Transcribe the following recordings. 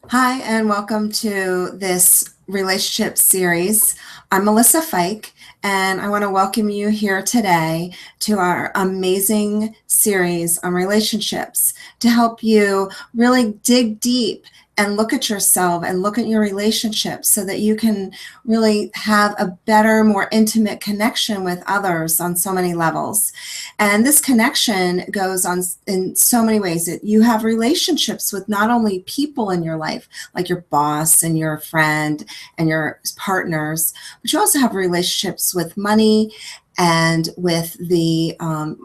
Hi, and welcome to this relationship series. I'm Melissa Fike, and I want to welcome you here today to our amazing series on relationships to help you really dig deep and look at yourself and look at your relationships so that you can really have a better, more intimate connection with others on so many levels. And this connection goes on in so many ways. You have relationships with not only people in your life, like your boss and your friend and your partners, but you also have relationships with money and with the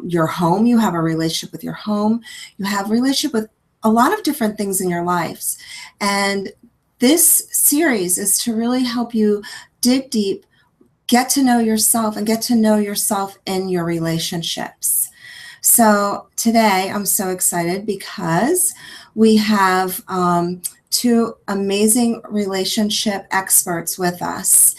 your home. You have a relationship with your home. You have a relationship with a lot of different things in your lives. And this series is to really help you dig deep, get to know yourself, and get to know yourself in your relationships. So today I'm so excited because we have two amazing relationship experts with us,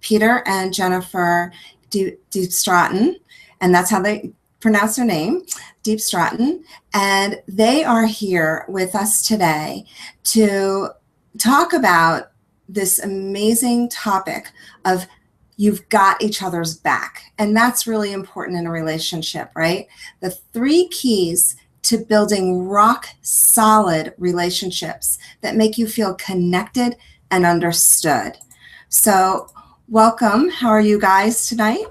Peter and Jennifer Deep Stratton, and that's how they pronounce their name, Deep Stratton. And they are here with us today to talk about this amazing topic of you've got each other's back. And that's really important in a relationship, right? The three keys to building rock solid relationships that make you feel connected and understood. So, welcome. How are you guys tonight?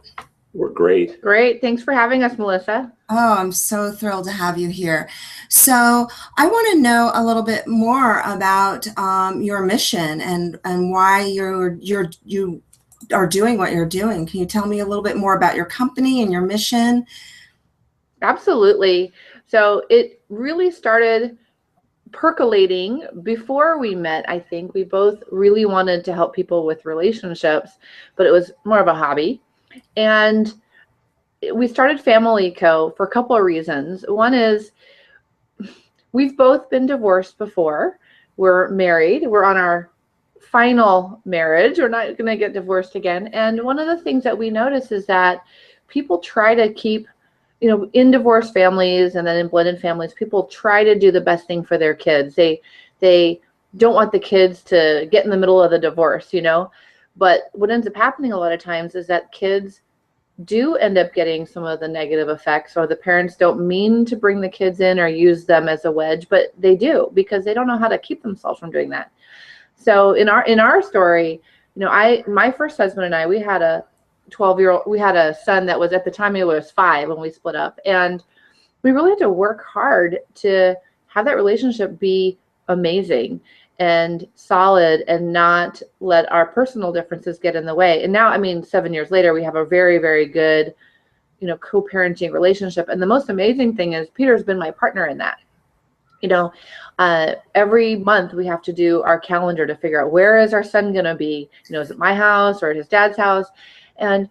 We're great. Great. Thanks for having us, Melissa. Oh, I'm so thrilled to have you here. So, I want to know a little bit more about your mission and why you are doing what you're doing. Can you tell me a little bit more about your company and your mission? Absolutely. So it really started percolating before we met. I think we both really wanted to help people with relationships, but it was more of a hobby. And we started Family Co. for a couple of reasons. One is we've both been divorced before. We're married. We're on our final marriage. We're not going to get divorced again. And one of the things that we notice is that people try to keep, in divorced families and then in blended families, people try to do the best thing for their kids. They don't want the kids to get in the middle of the divorce. But what ends up happening a lot of times is that kids do end up getting some of the negative effects, or the parents don't mean to bring the kids in or use them as a wedge, but they do because they don't know how to keep themselves from doing that. So in our story, my first husband and I, we had a 12-year-old, we had a son that was, at the time he was 5 when we split up, and we really had to work hard to have that relationship be amazing and solid and not let our personal differences get in the way. And now, 7 years later, we have a very, very good, co-parenting relationship. And the most amazing thing is Peter's been my partner in that. Every month we have to do our calendar to figure out, where is our son going to be? Is it my house or at his dad's house? And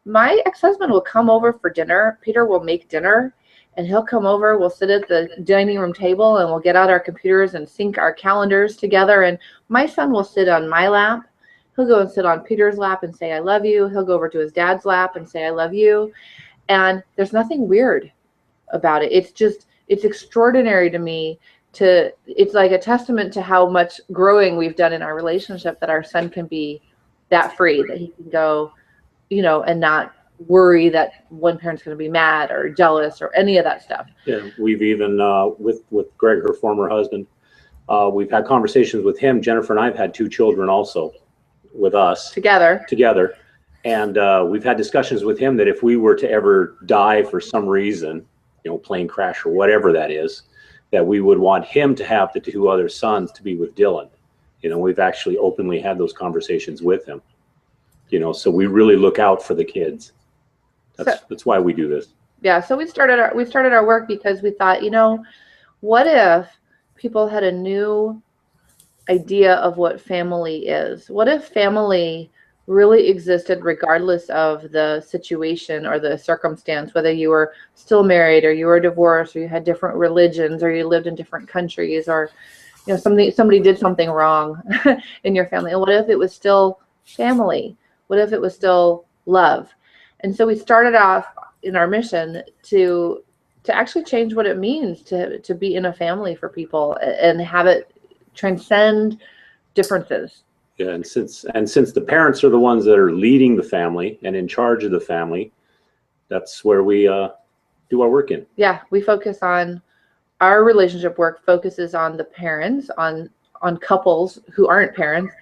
my ex-husband will come over for dinner. Peter will make dinner and he'll come over. We'll sit at the dining room table and we'll get out our computers and sync our calendars together. And my son will sit on my lap. He'll go and sit on Peter's lap and say, I love you. He'll go over to his dad's lap and say, I love you. And there's nothing weird about it. It's extraordinary to me. It's like a testament to how much growing we've done in our relationship, that our son can be that free, that he can go, and not worry that one parent's going to be mad or jealous or any of that stuff. Yeah, we've even with Greg, her former husband, we've had conversations with him. Jennifer and I have had 2 children also with us Together. And we've had discussions with him that if we were to ever die for some reason, plane crash or whatever that is, that we would want him to have the 2 other sons to be with Dylan. We've actually openly had those conversations with him. So we really look out for the kids. That's why we do this. Yeah. So we started our work because we thought, what if people had a new idea of what family is? What if family really existed regardless of the situation or the circumstance, whether you were still married or you were divorced or you had different religions or you lived in different countries, or somebody did something wrong in your family? And what if it was still family? What if it was still love? And so we started off in our mission to actually change what it means to be in a family for people and have it transcend differences. Yeah, and since the parents are the ones that are leading the family and in charge of the family, that's where we do our work in. Yeah, we focus on our relationship work focuses on the parents, on couples who aren't parents,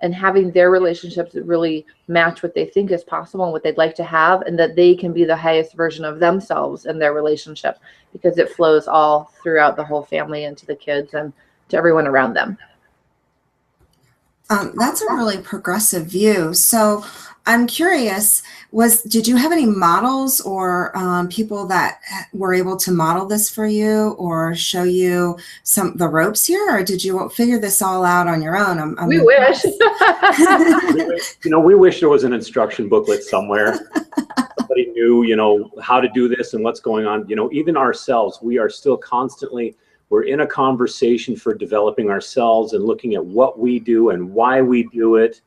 and having their relationships that really match what they think is possible and what they'd like to have, and that they can be the highest version of themselves in their relationship, because it flows all throughout the whole family and to the kids and to everyone around them. That's a really progressive view. So I'm curious, did you have any models or people that were able to model this for you or show you the ropes here, or did you figure this all out on your own? We wish. We wish there was an instruction booklet somewhere. Somebody knew, how to do this and what's going on. Even ourselves, we are still constantly, we're in a conversation for developing ourselves and looking at what we do and why we do it.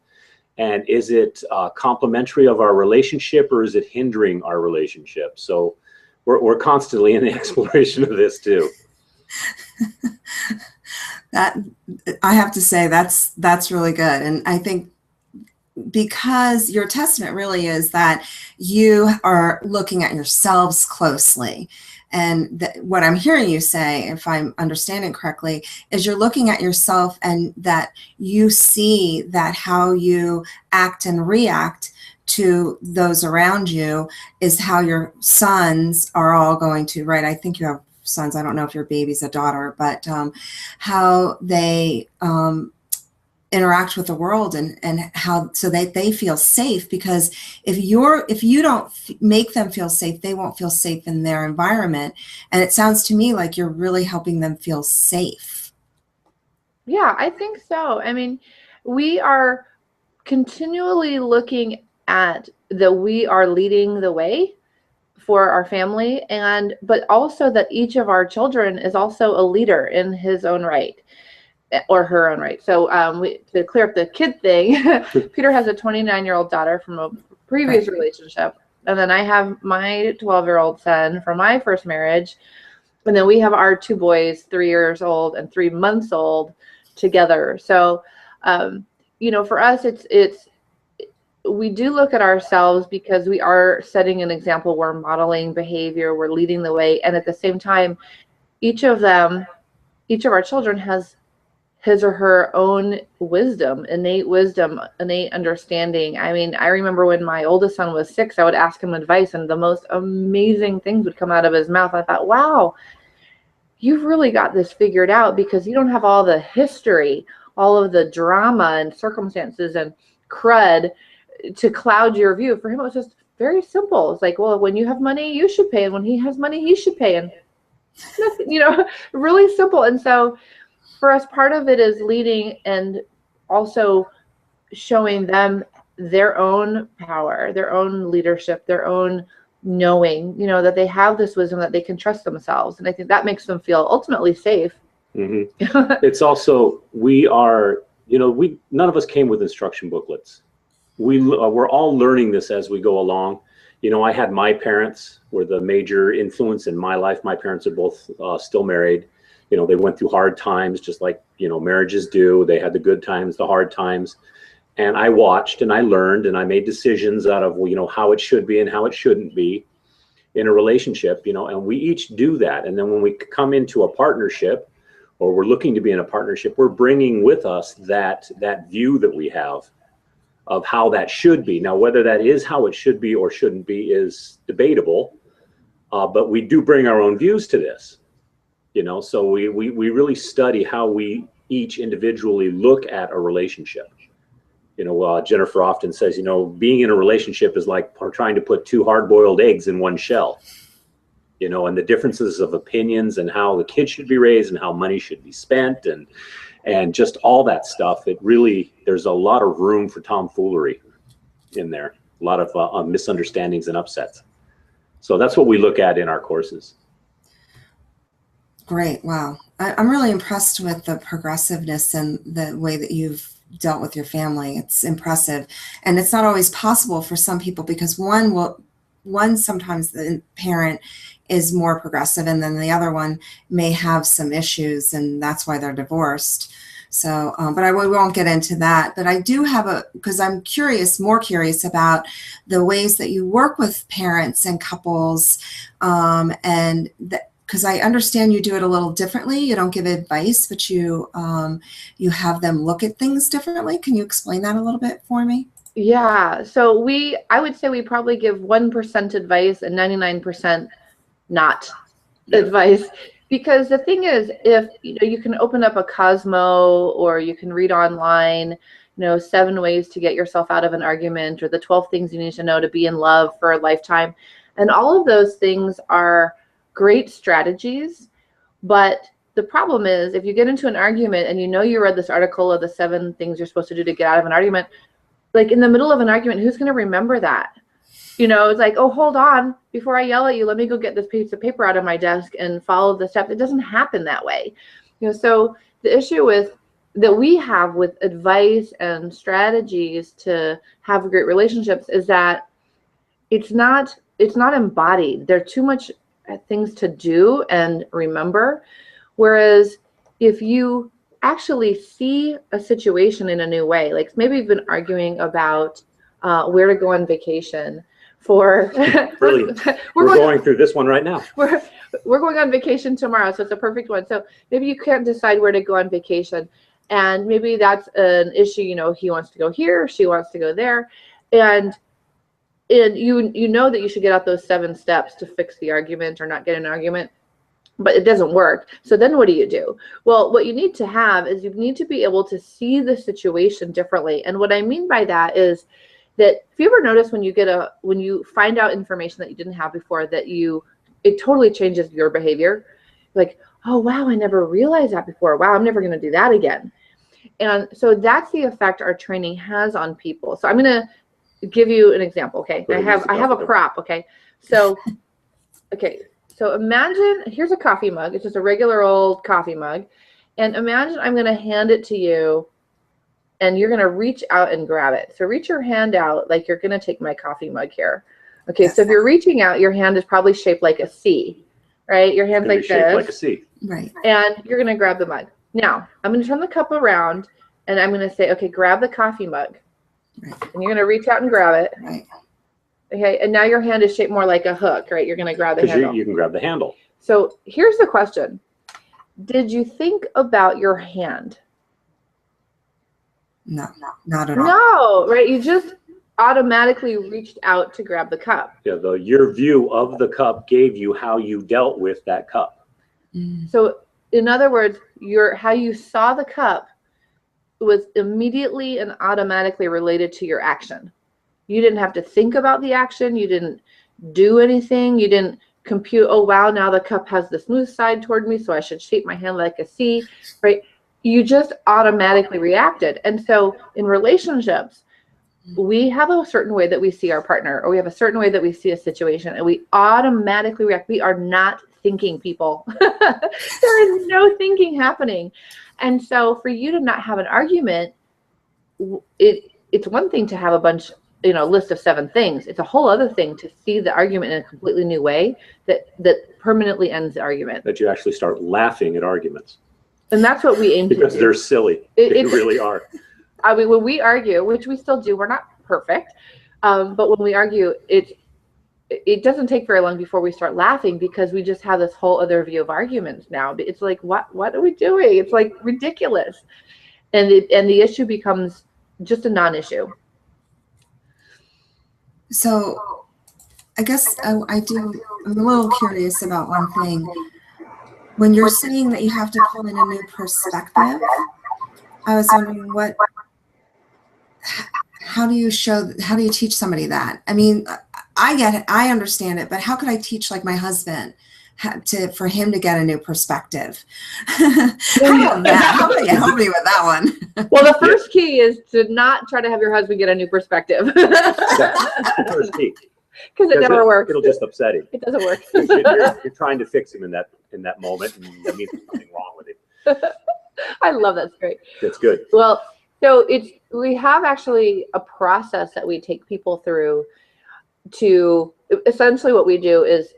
And is it complementary of our relationship, or is it hindering our relationship? So we're constantly in the exploration of this too. That, I have to say, that's really good. And I think because your testament really is that you are looking at yourselves closely. And what I'm hearing you say, if I'm understanding correctly, is you're looking at yourself and that you see that how you act and react to those around you is how your sons are all going to, right? I think you have sons. I don't know if your baby's a daughter, but how they interact with the world and how, so they feel safe, because if you don't make them feel safe, they won't feel safe in their environment. And it sounds to me like you're really helping them feel safe. Yeah, I think so. I mean, we are continually looking at that we are leading the way for our family, but also that each of our children is also a leader in his own right. Or her own right. So to clear up the kid thing, Peter has a 29-year-old daughter from a previous relationship. And then I have my 12-year-old son from my first marriage. And then we have our two boys, 3 years old and 3 months old, together. So, for us, we do look at ourselves because we are setting an example. We're modeling behavior. We're leading the way. And at the same time, each of our children has his or her own wisdom, innate understanding. I mean, I remember when my oldest son was 6, I would ask him advice and the most amazing things would come out of his mouth. I thought, wow, you've really got this figured out, because you don't have all the history, all of the drama and circumstances and crud to cloud your view. For him, it was just very simple. It's like, well, when you have money, you should pay. And when he has money, he should pay. And, really simple. And so for us, part of it is leading and also showing them their own power, their own leadership, their own knowing, that they have this wisdom, that they can trust themselves. And I think that makes them feel ultimately safe. Mm-hmm. It's also, none of us came with instruction booklets. We're all learning this as we go along. I had my parents were the major influence in my life. My parents are both still married. They went through hard times, just like, marriages do. They had the good times, the hard times. And I watched and I learned and I made decisions out of, how it should be and how it shouldn't be in a relationship, and we each do that. And then when we come into a partnership, or we're looking to be in a partnership, we're bringing with us that view that we have of how that should be. Now, whether that is how it should be or shouldn't be is debatable, but we do bring our own views to this. So we really study how we each individually look at a relationship. Jennifer often says, being in a relationship is like trying to put 2 hard-boiled eggs in one shell, and the differences of opinions and how the kids should be raised and how money should be spent and just all that stuff. There's a lot of room for tomfoolery in there, a lot of misunderstandings and upsets. So that's what we look at in our courses. Great. Wow. I'm really impressed with the progressiveness and the way that you've dealt with your family. It's impressive. And it's not always possible for some people, because one sometimes the parent is more progressive and then the other one may have some issues, and that's why they're divorced. So, but we won't get into that. But I do have because I'm more curious about the ways that you work with parents and couples, and because I understand you do it a little differently. You don't give advice, but you have them look at things differently. Can you explain that a little bit for me? Yeah. So I would say we probably give 1% advice and 99% not advice. Because the thing is, if you can open up a Cosmo, or you can read online, 7 ways to get yourself out of an argument, or the 12 things you need to know to be in love for a lifetime. And all of those things are great strategies. But the problem is, if you get into an argument and you read this article of the 7 things you're supposed to do to get out of an argument, like in the middle of an argument, who's going to remember that? It's like, oh, hold on, before I yell at you, let me go get this piece of paper out of my desk and follow the steps. It doesn't happen that way. So the issue that we have with advice and strategies to have great relationships is that it's not embodied. There are too much things to do and remember. Whereas if you actually see a situation in a new way, like maybe you've been arguing about where to go on vacation. Brilliant. We're going through this one right now. We're going on vacation tomorrow, so it's a perfect one. So maybe you can't decide where to go on vacation, and maybe that's an issue. He wants to go here, she wants to go there, and you know that you should get out those 7 steps to fix the argument or not get an argument, but it doesn't work. So then what do you do? Well, what you need to have is you need to be able to see the situation differently. And what I mean by that is that if you ever notice when you find out information that you didn't have before, that it totally changes your behavior. Like, oh wow, I never realized that before. Wow, I'm never going to do that again. And so that's the effect our training has on people. So I'm going to give you an example. Okay, I have a prop. Okay, so imagine here's a coffee mug. It's just a regular old coffee mug, and imagine I'm going to hand it to you, and you're going to reach out and grab it. So reach your hand out like you're going to take my coffee mug here. Okay, so if you're reaching out, your hand is probably shaped like a C, right? Your hand's like this. Shaped like a C. Right. And you're going to grab the mug. Now, I'm going to turn the cup around, and I'm going to say, okay, grab the coffee mug. Right. And you're going to reach out and grab it. Right. Okay, and now your hand is shaped more like a hook, right? You're going to grab the handle. You can grab the handle. So here's the question. Did you think about your hand? No, not at all. No, right? You just automatically reached out to grab the cup. Yeah, your view of the cup gave you how you dealt with that cup. So in other words, how you saw the cup was immediately and automatically related to your action. You didn't have to think about the action. You didn't do anything. You didn't compute, oh wow, now the cup has the smooth side toward me, so I should shape my hand like a C, right? You just automatically reacted. And so in relationships, we have a certain way that we see our partner, or we have a certain way that we see a situation, and we automatically react. We are not thinking people. There is no thinking happening. And so for you to not have an argument, it's one thing to have a bunch, list of 7 things. It's a whole other thing to see the argument in a completely new way that permanently ends the argument. That you actually start laughing at arguments. And that's what we aim to do. Because they're silly. They really are. I mean, when we argue, which we still do, we're not perfect, but when we argue, it doesn't take very long before we start laughing, because we just have this whole other view of arguments now. It's like, what are we doing? It's like ridiculous. And the issue becomes just a non-issue. So I guess I'm a little curious about one thing. When you're saying that you have to pull in a new perspective, I was wondering how do you teach somebody that? I mean, I get it, I understand it, but how could I teach like my husband for him to get a new perspective? How about you help me with that one? Well, the first key is to not try to have your husband get a new perspective. That's the first key. Because it never works. It'll just upset him. It doesn't work. You're trying to fix him in that moment, and that means there's something wrong with him. I love that. That's great. That's good. Well, so we have actually a process that we take people through to essentially what we do is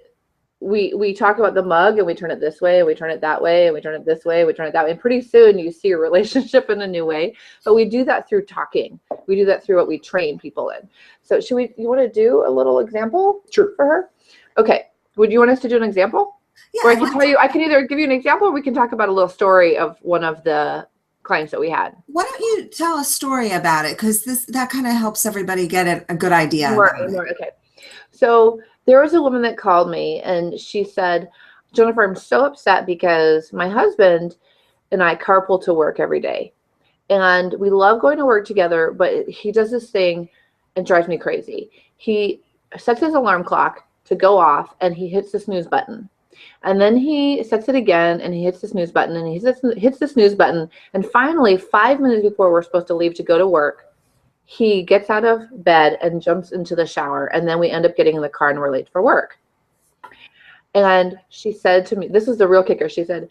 we talk about the mug and we turn it this way and we turn it that way and we turn it this way, we turn it that way. And pretty soon you see a relationship in a new way. But we do that through talking. We do that through what we train people in. So you want to do a little example? Sure. For her? Okay. Would you want us to do an example? Yeah, Or I can either give you an example or we can talk about a little story of one of the clients that we had. Why don't you tell a story about it? Because that kind of helps everybody get a good idea. Okay. So there was a woman that called me and she said, Jennifer, I'm so upset because my husband and I carpool to work every day. And we love going to work together, but he does this thing and drives me crazy. He sets his alarm clock to go off and he hits the snooze button. And then he sets it again and he hits the snooze button and he hits the snooze button. And finally, 5 minutes before we're supposed to leave to go to work, he gets out of bed and jumps into the shower. And then we end up getting in the car and we're late for work. And she said to me, this is the real kicker. She said,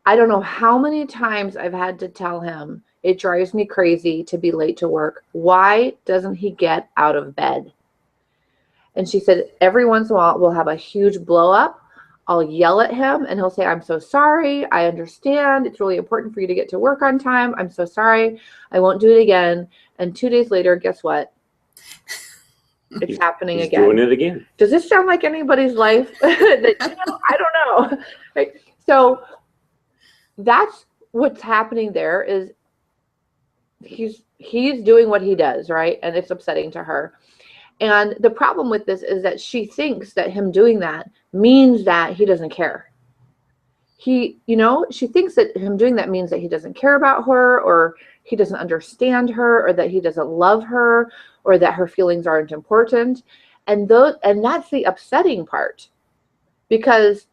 I don't know how many times I've had to tell him it drives me crazy to be late to work. Why doesn't he get out of bed? And she said, every once in a while, we'll have a huge blow up. I'll yell at him and he'll say, I'm so sorry. I understand. It's really important for you to get to work on time. I'm so sorry. I won't do it again. And 2 days later, guess what? It's happening again. Doing it again. Does this sound like anybody's life? I don't know. Right? So that's what's happening there is he's doing what he does, right? And it's upsetting to her. And the problem with this is that she thinks that him doing that means that he doesn't care. She thinks that him doing that means that he doesn't care about her, or he doesn't understand her, or that he doesn't love her, or that her feelings aren't important. And that's the upsetting part, because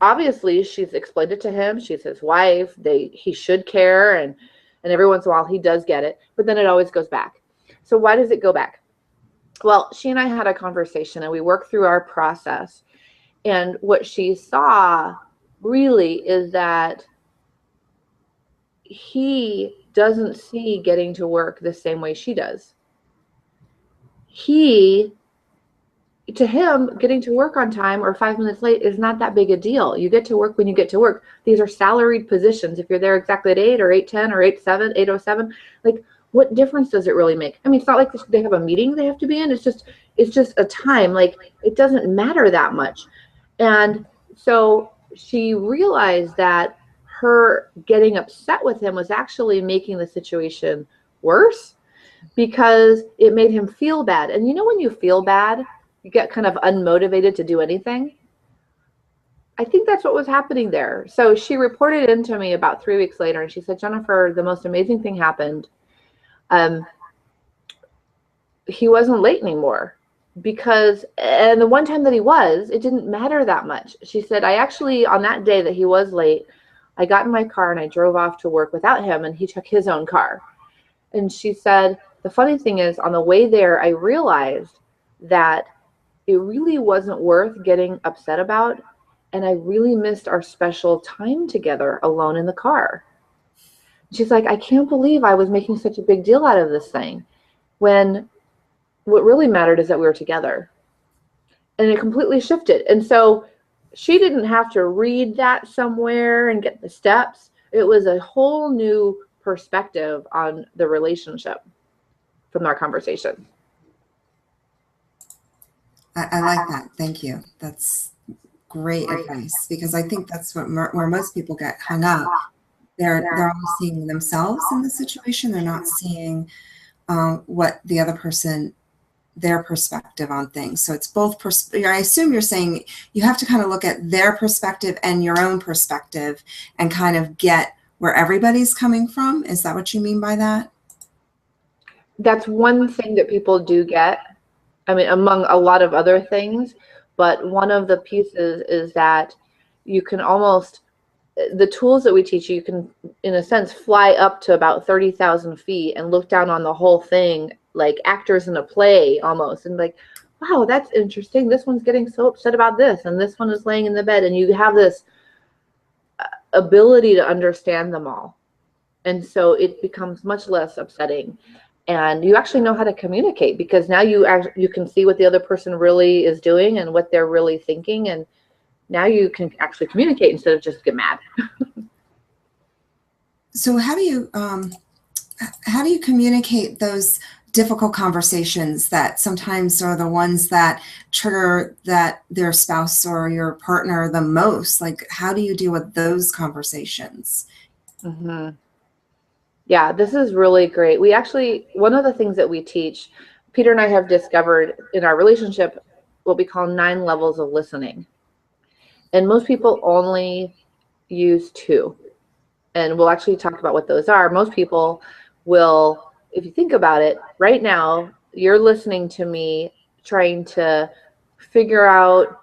obviously she's explained it to him. She's his wife. He should care, and every once in a while he does get it, but then it always goes back. So why does it go back? Well, she and I had a conversation and we worked through our process. And what she saw really is that he doesn't see getting to work the same way she does. To him, getting to work on time or 5 minutes late is not that big a deal. You get to work when you get to work. These are salaried positions. If you're there exactly at 8 or 8:10 or 8:07, 8:07, like, what difference does it really make? I mean, it's not like they have a meeting they have to be in. It's just a time. Like, it doesn't matter that much. And so she realized that her getting upset with him was actually making the situation worse, because it made him feel bad. And when you feel bad, you get kind of unmotivated to do anything. I think that's what was happening there. So she reported in to me about 3 weeks later, and she said, Jennifer, the most amazing thing happened. He wasn't late anymore, and the one time that he was, it didn't matter that much. She said, I actually, on that day that he was late, I got in my car and I drove off to work without him, and he took his own car. And she said, the funny thing is, on the way there, I realized that it really wasn't worth getting upset about, and I really missed our special time together alone in the car. She's like, I can't believe I was making such a big deal out of this thing, when what really mattered is that we were together. And it completely shifted. And so she didn't have to read that somewhere and get the steps. It was a whole new perspective on the relationship from our conversation. I like that. Thank you. That's great advice, because I think that's where most people get hung up. They're only seeing themselves in the situation. They're not seeing what the other person, their perspective on things. So it's both. I assume you're saying you have to kind of look at their perspective and your own perspective and kind of get where everybody's coming from. Is that what you mean by that? That's one thing that people do get. I mean, among a lot of other things, but one of the pieces is that you can almost, the tools that we teach you can, in a sense, fly up to about 30,000 feet and look down on the whole thing like actors in a play almost, and like, wow, that's interesting. This one's getting so upset about this, and this one is laying in the bed, and you have this ability to understand them all. And so it becomes much less upsetting. And you actually know how to communicate, because now you can see what the other person really is doing and what they're really thinking. And Now you can actually communicate instead of just get mad. So how do you communicate those difficult conversations that sometimes are the ones that trigger their spouse or your partner the most? Like, how do you deal with those conversations? Mm-hmm. Yeah, this is really great. We actually, one of the things that we teach, Peter and I have discovered in our relationship, what we call 9 levels of listening. And most people only use 2. And we'll actually talk about what those are. Most people will, if you think about it, right now, you're listening to me trying to figure out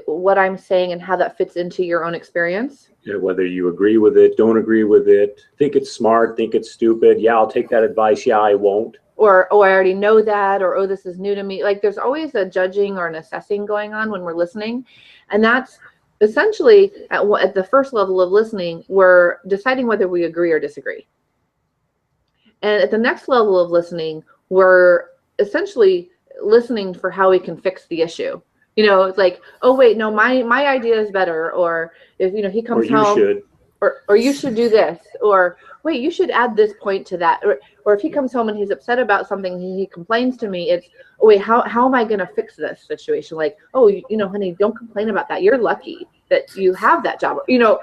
what I'm saying and how that fits into your own experience. Yeah, whether you agree with it, don't agree with it, think it's smart, think it's stupid. Yeah, I'll take that advice. Yeah, I won't. Or, oh, I already know that. Or, oh, this is new to me. Like, there's always a judging or an assessing going on when we're listening. And that's essentially at the first level of listening, we're deciding whether we agree or disagree. And at the next level of listening, we're essentially listening for how we can fix the issue. You know, it's like, oh, wait, no, my idea is better. Or if, you know, he comes home. Should. Or you should do this. Or, wait, you should add this point to that. Or if he comes home and he's upset about something, he complains to me, it's, oh, wait, how am I going to fix this situation? Like, oh, you know, honey, don't complain about that. You're lucky that you have that job. You know.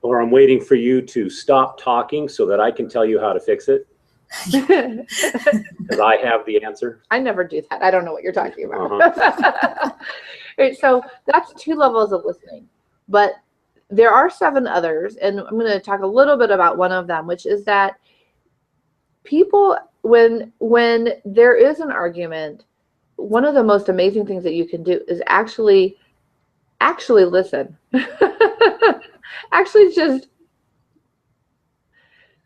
Or I'm waiting for you to stop talking so that I can tell you how to fix it. Because I have the answer. I never do that. I don't know what you're talking about. Right, so that's 2 levels of listening. But there are 7 others, and I'm going to talk a little bit about one of them, which is that people, when there is an argument, one of the most amazing things that you can do is actually listen. Actually just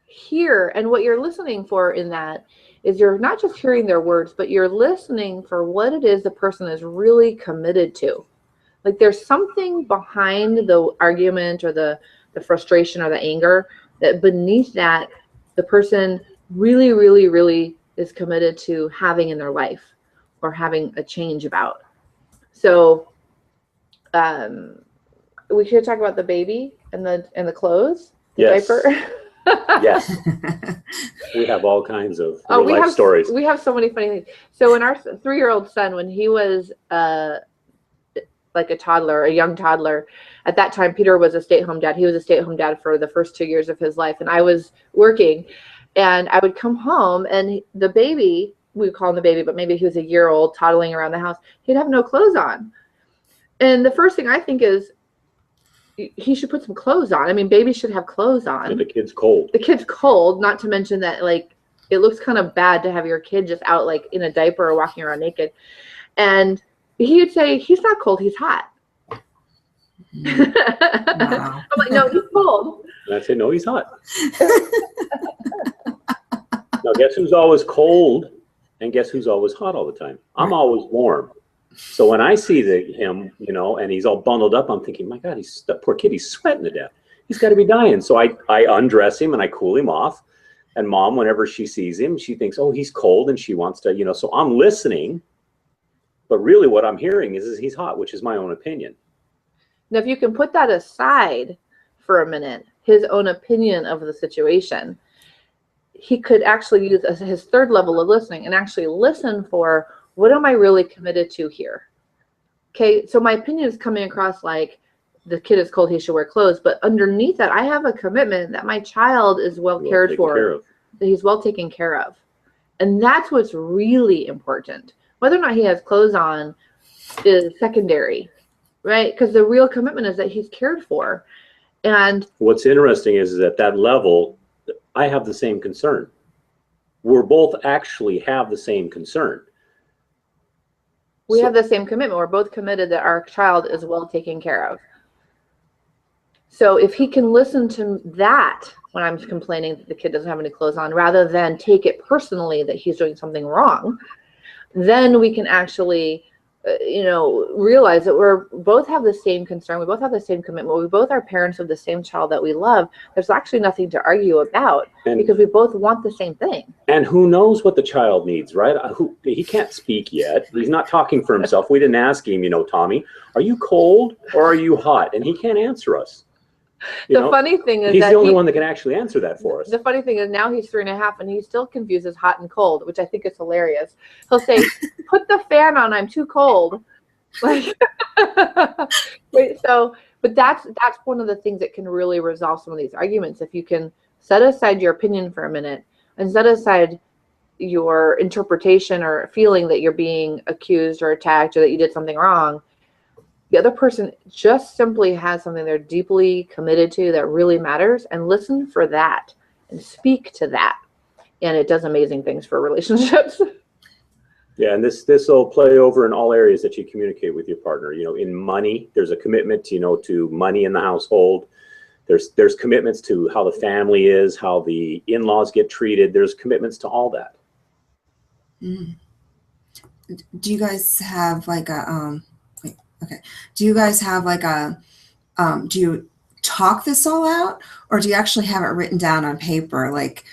hear. And what you're listening for in that is you're not just hearing their words, but you're listening for what it is the person is really committed to. Like, there's something behind the argument or the frustration or the anger that beneath that the person really, really, really is committed to having in their life or having a change about. So we should talk about the baby and the clothes, the diaper. Yes. We have all kinds of life stories. We have so many funny things. So when our 3-year-old son, when he was like a toddler, a young toddler, at that time, Peter was a stay-at-home dad. He was a stay-at-home dad for the first 2 years of his life. And I was working, and I would come home, and the baby, we would call him the baby, but maybe he was a year old, toddling around the house. He'd have no clothes on. And the first thing I think is, he should put some clothes on. I mean, babies should have clothes on. And the kid's cold. The kid's cold, not to mention that, like, it looks kind of bad to have your kid just out, like, in a diaper or walking around naked. And he would say, he's not cold, he's hot. Wow. I'm like, no, he's cold. And I'd say, no, he's hot. Now, guess who's always cold and guess who's always hot all the time? I'm always warm. So when I see him, you know, and he's all bundled up, I'm thinking, my God, that poor kid, he's sweating to death. He's got to be dying. So I undress him and I cool him off. And Mom, whenever she sees him, she thinks, oh, he's cold, and she wants to, you know, so I'm listening. But really what I'm hearing is he's hot, which is my own opinion. Now, if you can put that aside for a minute, his own opinion of the situation, he could actually use his 3rd level of listening and actually listen for, what am I really committed to here? Okay, so my opinion is coming across like the kid is cold, he should wear clothes. But underneath that, I have a commitment that my child is well cared for, that he's well taken care of. And that's what's really important. Whether or not he has clothes on is secondary, right? Because the real commitment is that he's cared for. And what's interesting is at that level, I have the same concern. We're both actually have the same concern. We have the same commitment. We're both committed that our child is well taken care of. So if he can listen to that when I'm complaining that the kid doesn't have any clothes on, rather than take it personally that he's doing something wrong, then we can actually realize that we're both have the same concern. We both have the same commitment. We both are parents of the same child that we love. There's actually nothing to argue about because we both want the same thing. And who knows what the child needs, right? He can't speak yet. He's not talking for himself. We didn't ask him, Tommy, are you cold or are you hot? And he can't answer us. Funny thing is he's the only one that can actually answer that for us. The funny thing is now he's 3.5 and he still confuses hot and cold, which I think is hilarious. He'll say, put the fan on, I'm too cold. Like, but that's one of the things that can really resolve some of these arguments. If you can set aside your opinion for a minute and set aside your interpretation or feeling that you're being accused or attacked or that you did something wrong, the other person just simply has something they're deeply committed to that really matters, and listen for that and speak to that. And it does amazing things for relationships. Yeah, and this will play over in all areas that you communicate with your partner. In money, there's a commitment, to money in the household. There's commitments to how the family is, how the in-laws get treated. There's commitments to all that. Mm. Do you guys have like a Okay. Do you guys have like do you talk this all out, or do you actually have it written down on paper? Like,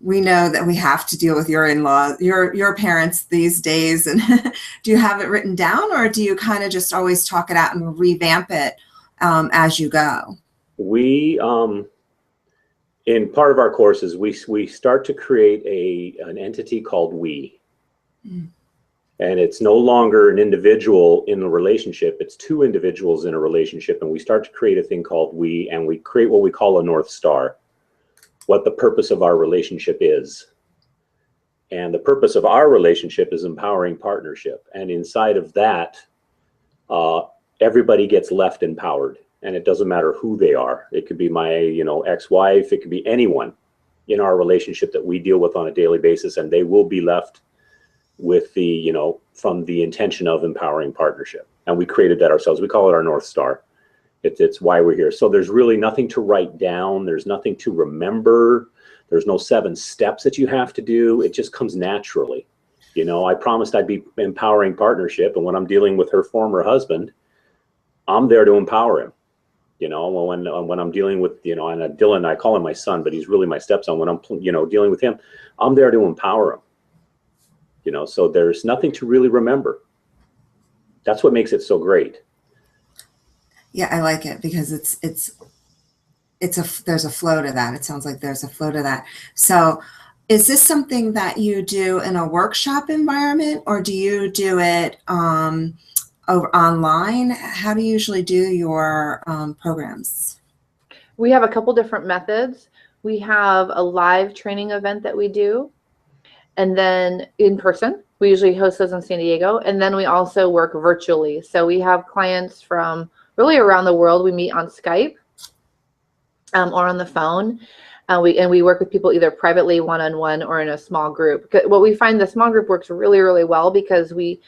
we know that we have to deal with your in-laws, your parents these days. And do you have it written down, or do you kind of just always talk it out and revamp it as you go? We, in part of our courses, we start to create an entity called we. Mm. And it's no longer an individual in a relationship. It's two individuals in a relationship. And we start to create a thing called we, and we create what we call a North Star, what the purpose of our relationship is. And the purpose of our relationship is empowering partnership. And inside of that, everybody gets left empowered. And it doesn't matter who they are. It could be my, ex-wife. It could be anyone in our relationship that we deal with on a daily basis, and they will be left with the, from the intention of empowering partnership. And we created that ourselves. We call it our North Star. It's why we're here. So there's really nothing to write down. There's nothing to remember. There's no 7 steps that you have to do. It just comes naturally. I promised I'd be empowering partnership. And when I'm dealing with her former husband, I'm there to empower him. When I'm dealing with, and Dylan, I call him my son, but he's really my stepson. When I'm, dealing with him, I'm there to empower him. So there's nothing to really remember. That's what makes it so great. Yeah, I like it because there's a flow to that. It sounds like there's a flow to that. So is this something that you do in a workshop environment, or do you do it over online? How do you usually do your programs? We have a couple different methods. We have a live training event that we do. And then in person, we usually host those in San Diego. And then we also work virtually. So we have clients from really around the world. We meet on Skype or on the phone. We work with people either privately, one-on-one, or in a small group. What we find, the small group works really, really well because we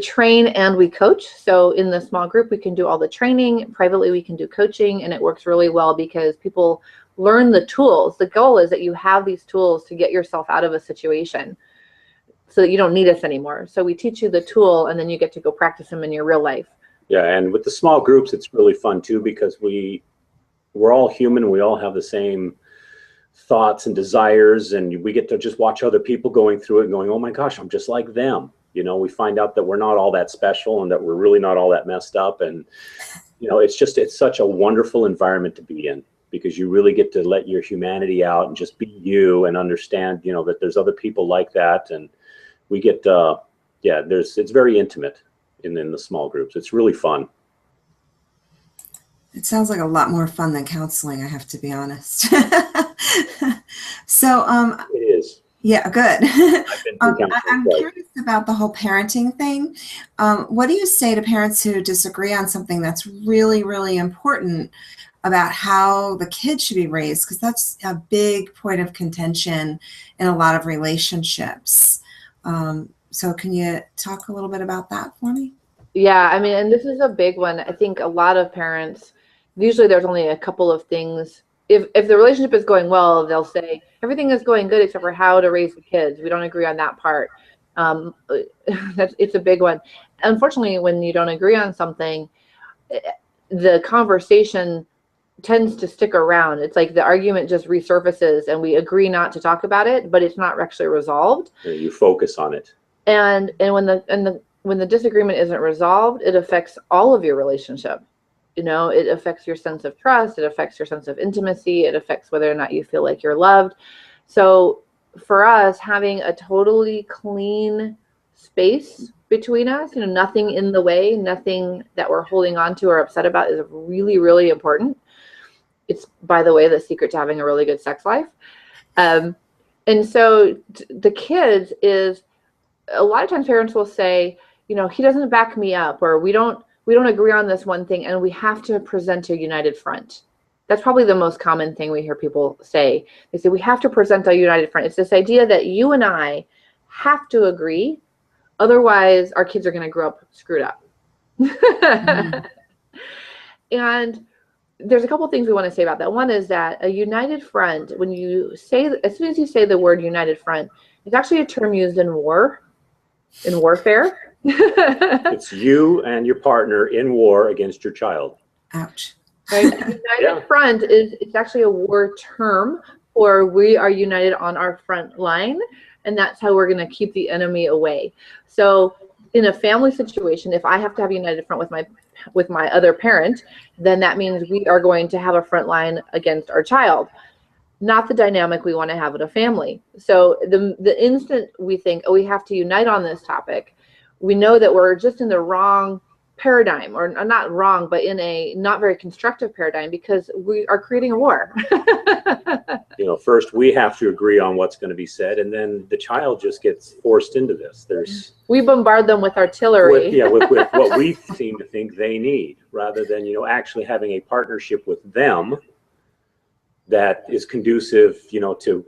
train and we coach. So in the small group, we can do all the training. Privately, we can do coaching. And it works really well because people learn the tools. The goal is that you have these tools to get yourself out of a situation so that you don't need us anymore. So we teach you the tool, and then you get to go practice them in your real life. Yeah, and with the small groups, it's really fun too, because we're all human. We all have the same thoughts and desires, and we get to just watch other people going through it and going, oh my gosh, I'm just like them. We find out that we're not all that special and that we're really not all that messed up. And, it's such a wonderful environment to be in, because you really get to let your humanity out and just be you and understand, that there's other people like that. And we get, it's very intimate in the small groups. It's really fun. It sounds like a lot more fun than counseling, I have to be honest. So, it is. Yeah, good. I'm curious about the whole parenting thing. What do you say to parents who disagree on something that's really, really important about how the kids should be raised? Because that's a big point of contention in a lot of relationships. So can you talk a little bit about that for me? Yeah, and this is a big one. I think a lot of parents, usually there's only a couple of things. If the relationship is going well, they'll say everything is going good except for how to raise the kids. We don't agree on that part. It's a big one. Unfortunately, when you don't agree on something, the conversation tends to stick around. It's like the argument just resurfaces and we agree not to talk about it, but it's not actually resolved. You focus on it. And when the disagreement isn't resolved, it affects all of your relationship. It affects your sense of trust, it affects your sense of intimacy, it affects whether or not you feel like you're loved. So for us, having a totally clean space between us, nothing in the way, nothing that we're holding on to or upset about, is really, really important. It's, by the way, the secret to having a really good sex life. And so the kids is, a lot of times parents will say, he doesn't back me up, or we don't agree on this one thing, and we have to present a united front. That's probably the most common thing we hear people say. They say, we have to present a united front. It's this idea that you and I have to agree, otherwise our kids are going to grow up screwed up. Mm. And there's a couple of things we want to say about that. One is that a united front, as soon as you say the word united front, it's actually a term used in warfare. It's you and your partner in war against your child. Ouch. Right? United front it's actually a war term, or we are united on our front line, and that's how we're going to keep the enemy away. So in a family situation, if I have to have a united front with my other parent, then that means we are going to have a front line against our child. Not the dynamic we want to have in a family. So the instant we think, we have to unite on this topic, we know that we're just in the wrong paradigm, or not wrong, but in a not very constructive paradigm, because we are creating a war. First we have to agree on what's going to be said, and then the child just gets forced into this. We bombard them with artillery. With what we seem to think they need, rather than, actually having a partnership with them that is conducive, to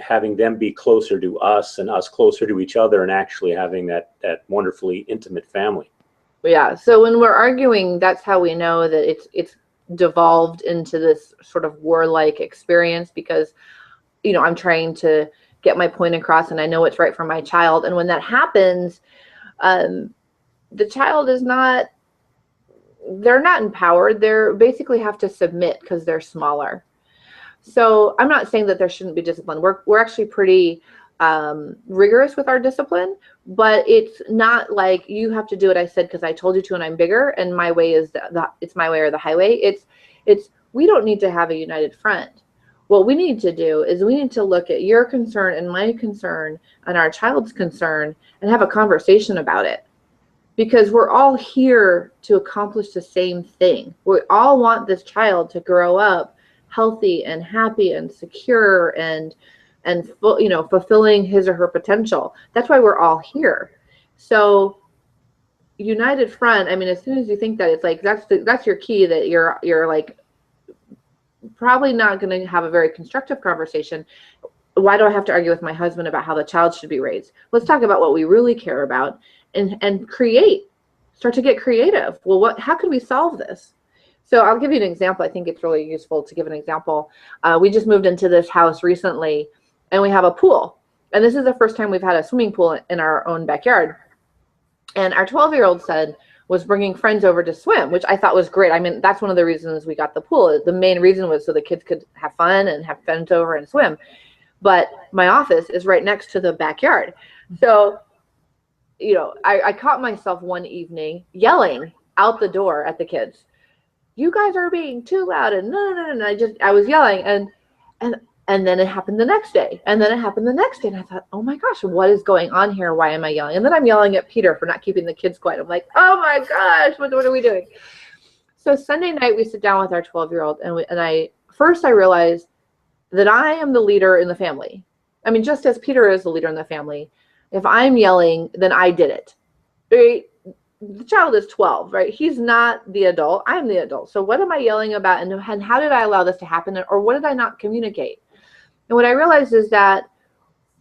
having them be closer to us and us closer to each other, and actually having that wonderfully intimate family. Yeah. So when we're arguing, that's how we know that it's devolved into this sort of warlike experience, because, I'm trying to get my point across and I know what's right for my child. And when that happens, the child they're not empowered. They're basically have to submit because they're smaller. So I'm not saying that there shouldn't be discipline. We're actually pretty rigorous with our discipline, but it's not like you have to do what I said because I told you to and I'm bigger and my way is it's my way or the highway. It's we don't need to have a united front. What we need to do is we need to look at your concern and my concern and our child's concern and have a conversation about it, because we're all here to accomplish the same thing. We all want this child to grow up healthy and happy and secure and fulfilling his or her potential. That's why we're all here. So united front, as soon as you think that, it's like that's your key, that you're like probably not going to have a very constructive conversation. Why do I have to argue with my husband about how the child should be raised? Let's talk about what we really care about and start to get creative. Well, how can we solve this? So I'll give you an example. I think it's really useful to give an example. We just moved into this house recently, and we have a pool. And this is the first time we've had a swimming pool in our own backyard. And our 12-year-old son was bringing friends over to swim, which I thought was great. That's one of the reasons we got the pool. The main reason was so the kids could have fun and have friends over and swim. But my office is right next to the backyard. So, I caught myself one evening yelling out the door at the kids, "You guys are being too loud," and no. And I was yelling, and then it happened the next day, and then it happened the next day, and I thought, oh my gosh, what is going on here? Why am I yelling? And then I'm yelling at Peter for not keeping the kids quiet. I'm like, oh my gosh, what are we doing? So Sunday night we sit down with our 12-year-old, and I realized that I am the leader in the family. Just as Peter is the leader in the family, if I'm yelling, then I did it. Right? The child is 12, right? He's not the adult. I'm the adult. So what am I yelling about, and how did I allow this to happen, or what did I not communicate? And what I realized is that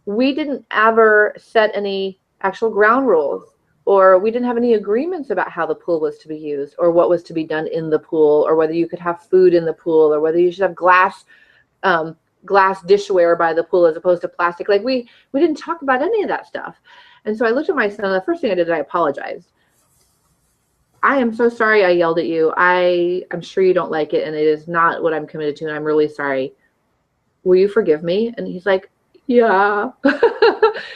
we didn't ever set any actual ground rules, or we didn't have any agreements about how the pool was to be used, or what was to be done in the pool, or whether you could have food in the pool, or whether you should have glass dishware by the pool as opposed to plastic. Like we didn't talk about any of that stuff. And so I looked at my son, and the first thing I did is I apologized. I am so sorry I yelled at you. I'm sure you don't like it, and it is not what I'm committed to, and I'm really sorry. Will you forgive me? And he's like, yeah.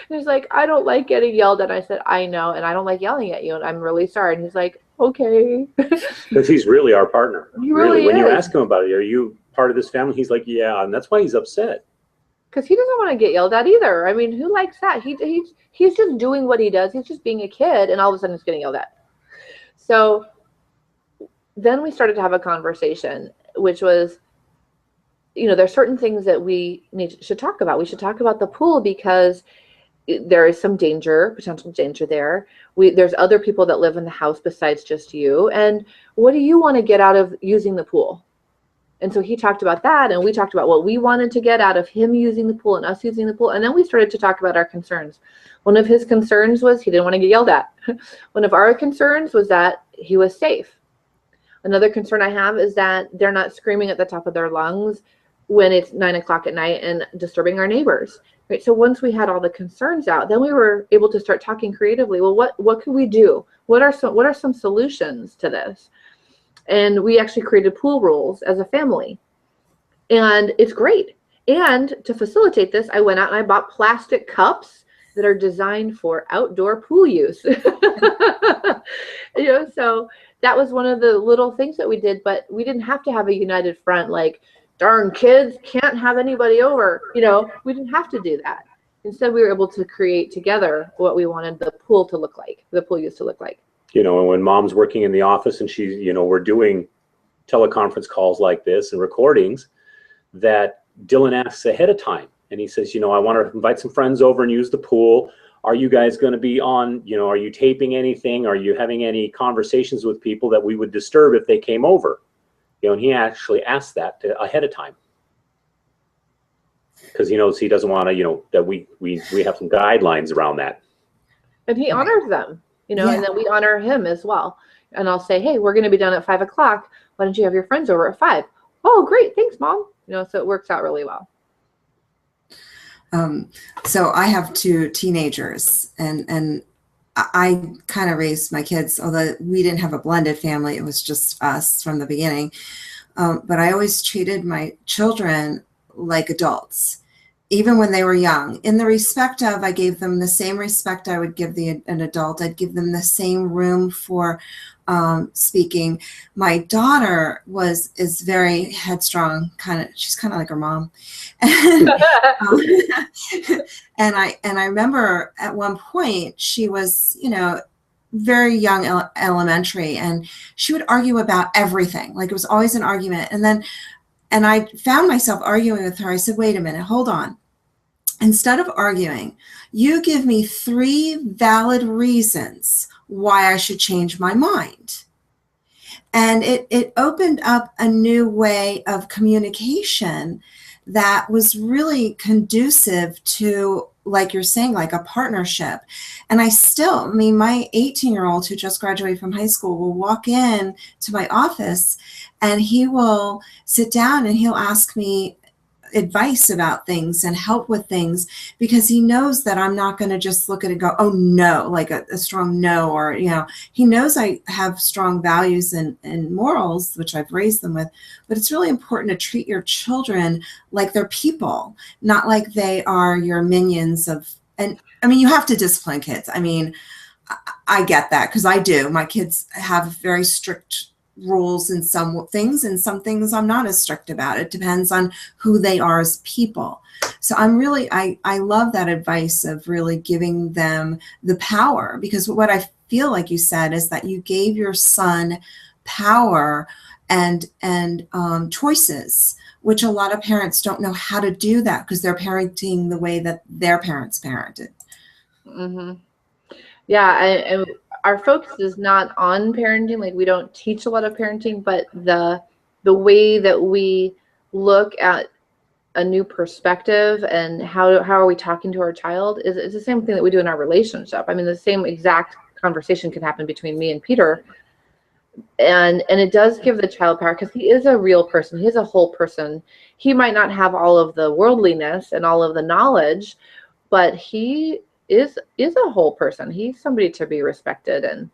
He's like, I don't like getting yelled at. I said, I know, and I don't like yelling at you, and I'm really sorry. And he's like, okay. Because he's really our partner. He really When you is. ask him about it, are you part of this family? He's like, yeah, and that's why he's upset. Because he doesn't want to get yelled at either. I mean, who likes that? He's just doing what he does. He's just being a kid, and all of a sudden he's getting yelled at. So then we started to have a conversation, which was, there's certain things that we should talk about. We should talk about the pool because there is some potential danger there. There's other people that live in the house besides just you. And what do you want to get out of using the pool? And so he talked about that, and we talked about what we wanted to get out of him using the pool and us using the pool. And then we started to talk about our concerns. One of his concerns was he didn't want to get yelled at. One of our concerns was that he was safe. Another concern I have is that they're not screaming at the top of their lungs when it's 9 o'clock at night and disturbing our neighbors. Right? So once we had all the concerns out, then we were able to start talking creatively. Well, what can we do? What are some solutions to this? And we actually created pool rules as a family. And it's great. And to facilitate this, I went out and I bought plastic cups that are designed for outdoor pool use. So that was one of the little things that we did, but we didn't have to have a united front like, darn kids, can't have anybody over. We didn't have to do that. Instead, we were able to create together what we wanted the pool to look like, the pool use to look like. And when mom's working in the office and she's, we're doing teleconference calls like this and recordings, that Dylan asks ahead of time. And he says, I want to invite some friends over and use the pool. Are you guys going to be on, are you taping anything? Are you having any conversations with people that we would disturb if they came over? And he actually asked that ahead of time. Because he knows he doesn't want to, that we have some guidelines around that. And he honors them. Yeah. And then we honor him as well. And I'll say, hey, we're going to be done at 5 o'clock. Why don't you have your friends over at 5? Oh, great. Thanks, Mom. So it works out really well. So I have 2 teenagers, and I kind of raised my kids, although we didn't have a blended family. It was just us from the beginning. But I always treated my children like adults, even when they were young, in the respect of, I gave them the same respect I would give an adult. I'd give them the same room for speaking. My daughter is very headstrong, she's kind of like her mom. And, and I remember at one point she was, very young, elementary, and she would argue about everything. Like it was always an argument. And I found myself arguing with her. I said, wait a minute, hold on. Instead of arguing, you give me 3 valid reasons why I should change my mind. And it opened up a new way of communication that was really conducive to, like you're saying, like a partnership. And my 18-year-old who just graduated from high school will walk in to my office and he will sit down and he'll ask me advice about things and help with things, because he knows that I'm not going to just look at it and go, oh no, like a strong no, or, he knows I have strong values and morals, which I've raised them with. But it's really important to treat your children like they're people, not like they are your minions and you have to discipline kids. I get that, because I do. My kids have very strict rules in some things, and some things I'm not as strict about. It depends on who they are as people. So I love that advice of really giving them the power, because what I feel like you said is that you gave your son power and choices, which a lot of parents don't know how to do that because they're parenting the way that their parents parented. Mm-hmm. Yeah, and our focus is not on parenting. Like, we don't teach a lot of parenting, but the way that we look at a new perspective and how are we talking to our child is the same thing that we do in our relationship. The same exact conversation can happen between me and Peter. And it does give the child power, because he is a real person. He is a whole person. He might not have all of the worldliness and all of the knowledge, but he is a whole person. He's somebody to be respected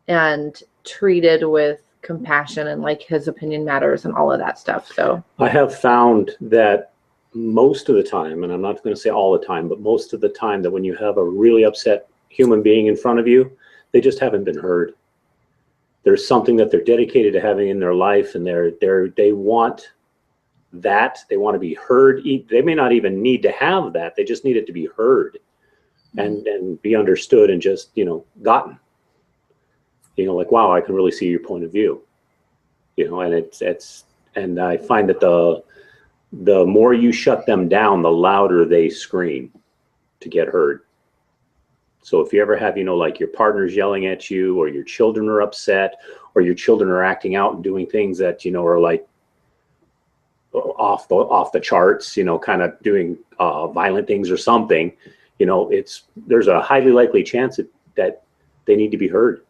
and treated with compassion, and like his opinion matters and all of that stuff. So I have found that most of the time, and I'm not going to say all the time, but most of the time, that when you have a really upset human being in front of you, they just haven't been heard. There's something that they're dedicated to having in their life, and they want that. They want to be heard. They may not even need to have that. They just need it to be heard and be understood and just, gotten. Like, wow, I can really see your point of view. And I find that the more you shut them down, the louder they scream to get heard. So if you ever have, like your partner's yelling at you, or your children are upset, or your children are acting out and doing things that, are like off the charts, kind of doing violent things or something, there's a highly likely chance that they need to be heard.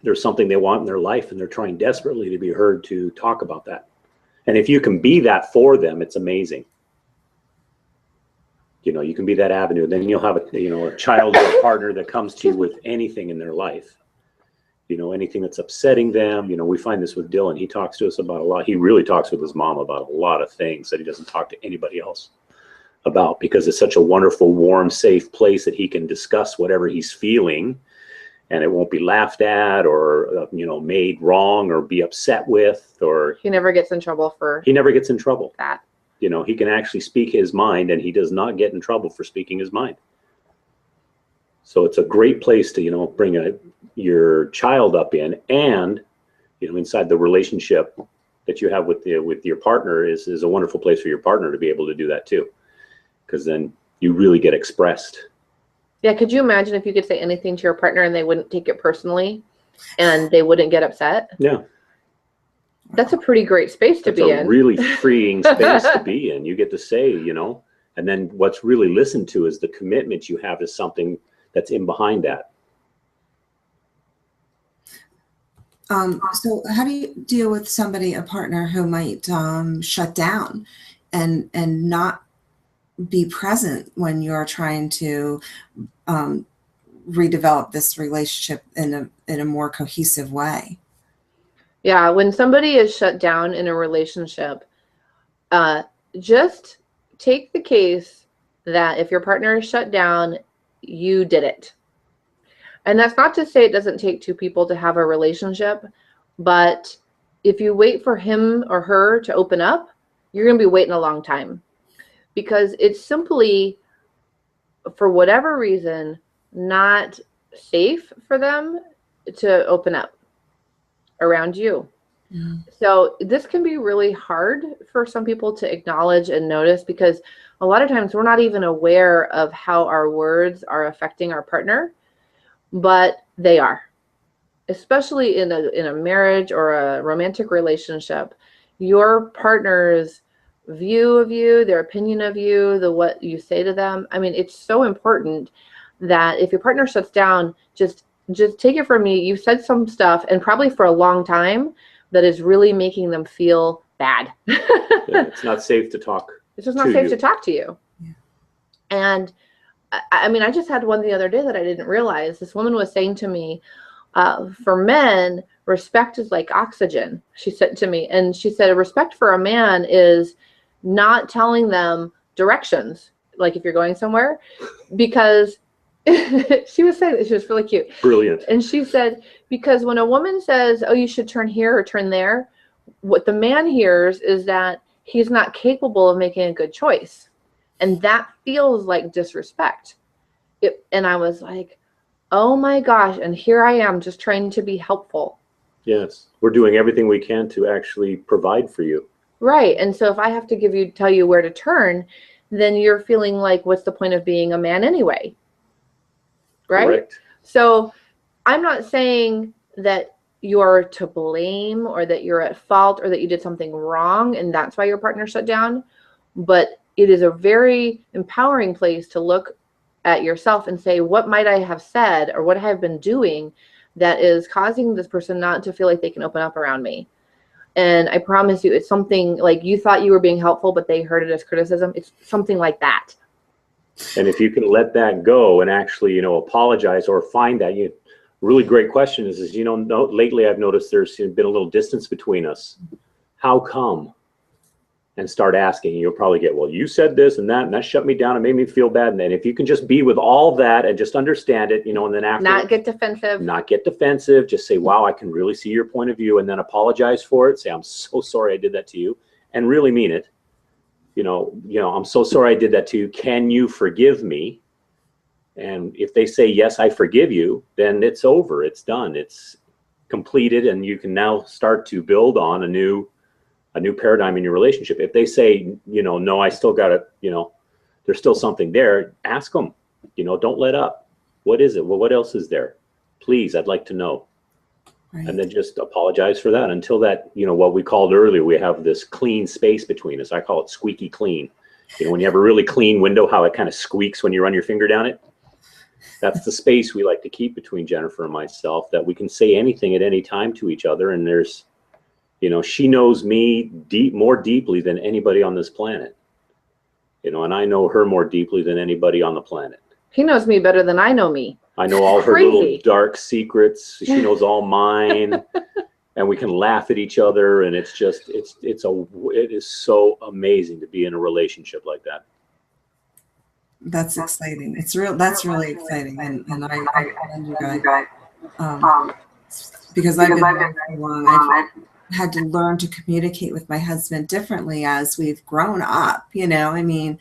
There's something they want in their life, and they're trying desperately to be heard to talk about that. And if you can be that for them, it's amazing. You can be that avenue. Then you'll have a child or a partner that comes to you with anything in their life, anything that's upsetting them. We find this with Dylan. He talks to us about a lot. He really talks with his mom about a lot of things that he doesn't talk to anybody else about, because it's such a wonderful, warm, safe place that he can discuss whatever he's feeling, and it won't be laughed at or, made wrong or be upset with, or he never gets in trouble for that. that. He can actually speak his mind, and he does not get in trouble for speaking his mind. So it's a great place to, bring your child up in, and, inside the relationship that you have with your partner is a wonderful place for your partner to be able to do that too. Because then you really get expressed. Yeah, could you imagine if you could say anything to your partner and they wouldn't take it personally and they wouldn't get upset? Yeah. That's a pretty great space to be in. It's a really freeing space to be in. You get to say, and then what's really listened to is the commitment you have to something that's in behind that. So how do you deal with a partner who might shut down and not be present when you're trying to redevelop this relationship in a more cohesive way? Yeah, when somebody is shut down in a relationship, just take the case that if your partner is shut down, you did it. And that's not to say it doesn't take two people to have a relationship, but if you wait for him or her to open up, you're going to be waiting a long time, because it's simply, for whatever reason, not safe for them to open up around you. So this can be really hard for some people to acknowledge and notice, because a lot of times we're not even aware of how our words are affecting our partner, but they are. Especially in a marriage or a romantic relationship, your partner's view of you, their opinion of you, what you say to them. I mean, it's so important that if your partner shuts down, just take it from me. You've said some stuff, and probably for a long time, that is really making them feel bad. Yeah, it's not safe to talk. It's just not safe to talk to you. Yeah. And I mean, I just had one the other day that I didn't realize. This woman was saying to me, for men, respect is like oxygen, she said to me. And she said, respect for a man is not telling them directions, like if you're going somewhere, because she was saying that, she was really cute. Brilliant. And she said, because when a woman says, oh, you should turn here or turn there, what the man hears is that he's not capable of making a good choice. And that feels like disrespect. And I was like, oh my gosh. And here I am just trying to be helpful. Yes. We're doing everything we can to actually provide for you. Right. And so if I have to tell you where to turn, then you're feeling like, what's the point of being a man anyway? Right? Correct. So I'm not saying that you're to blame or that you're at fault or that you did something wrong and that's why your partner shut down. But it is a very empowering place to look at yourself and say, what might I have said or what I have been doing that is causing this person not to feel like they can open up around me? And I promise you, it's something like you thought you were being helpful, but they heard it as criticism. It's something like that. And if you can let that go and actually, apologize or find that, really great question is lately I've noticed there's been a little distance between us. How come? And start asking. You'll probably get, well, you said this and that shut me down and made me feel bad. And then if you can just be with all that and just understand it, and then after, not get defensive, just say, wow, I can really see your point of view, and then apologize for it. Say, I'm so sorry I did that to you, and really mean it. I'm so sorry I did that to you. Can you forgive me? And if they say, yes, I forgive you, then it's over. It's done. It's completed. And you can now start to build on a new paradigm in your relationship. If they say, no, I still got it, there's still something there, ask them, don't let up. What is it? Well, what else is there? Please, I'd like to know. Right. And then just apologize for that until that, what we called earlier, we have this clean space between us. I call it squeaky clean. When you have a really clean window, how it kind of squeaks when you run your finger down it. That's the space we like to keep between Jennifer and myself, that we can say anything at any time to each other. And there's, she knows me more deeply than anybody on this planet, and I know her more deeply than anybody on the planet. He knows me better than I know me. I know all her little dark secrets. She knows all mine, and we can laugh at each other. And it's just, it is so amazing to be in a relationship like that. That's exciting. That's really exciting. And I commend you guys, because I've been married for long. I've had to learn to communicate with my husband differently as we've grown up. I mean,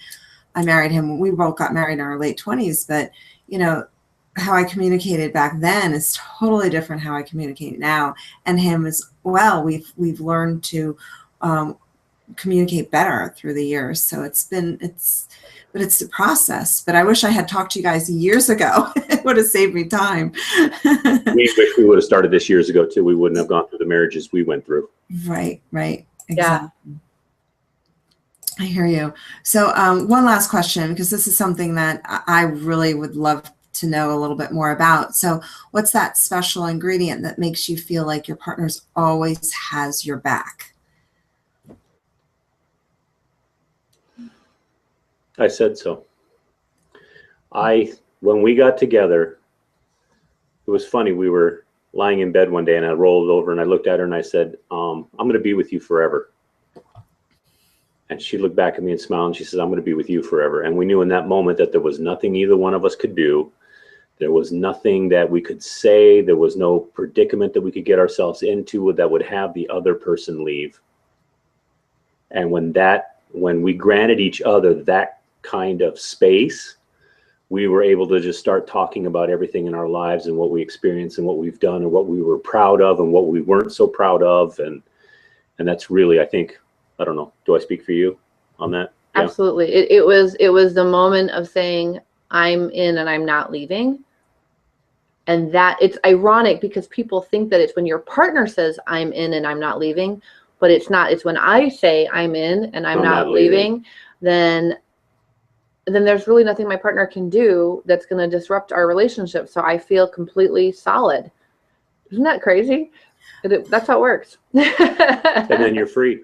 I married him. We both got married in our late 20s, but how I communicated back then is totally different how I communicate now, and him as well. We've learned to communicate better through the years. So it's a process. But I wish I had talked to you guys years ago. It would have saved me time. We wish we would have started this years ago too. We wouldn't have gone through the marriages we went through. Right. Exactly. Yeah. I hear you. So one last question, because this is something that I really would love to know a little bit more about. So what's that special ingredient that makes you feel like your partner's always has your back? I said so. When we got together, it was funny. We were lying in bed one day and I rolled over and I looked at her and I said, I'm going to be with you forever. And she looked back at me and smiled and she says, I'm going to be with you forever. And we knew in that moment that there was nothing either one of us could do. There was nothing that we could say. There was no predicament that we could get ourselves into that would have the other person leave. And when we granted each other that kind of space, we were able to just start talking about everything in our lives and what we experienced and what we've done and what we were proud of and what we weren't so proud of. And that's really, I think, I don't know, do I speak for you on that? Yeah. Absolutely. It was the moment of saying, I'm in and I'm not leaving. And that it's ironic because people think that it's when your partner says I'm in and I'm not leaving, but it's not. It's when I say I'm in and I'm not leaving, then there's really nothing my partner can do that's going to disrupt our relationship. So I feel completely solid. Isn't that crazy? That's how it works. And then you're free.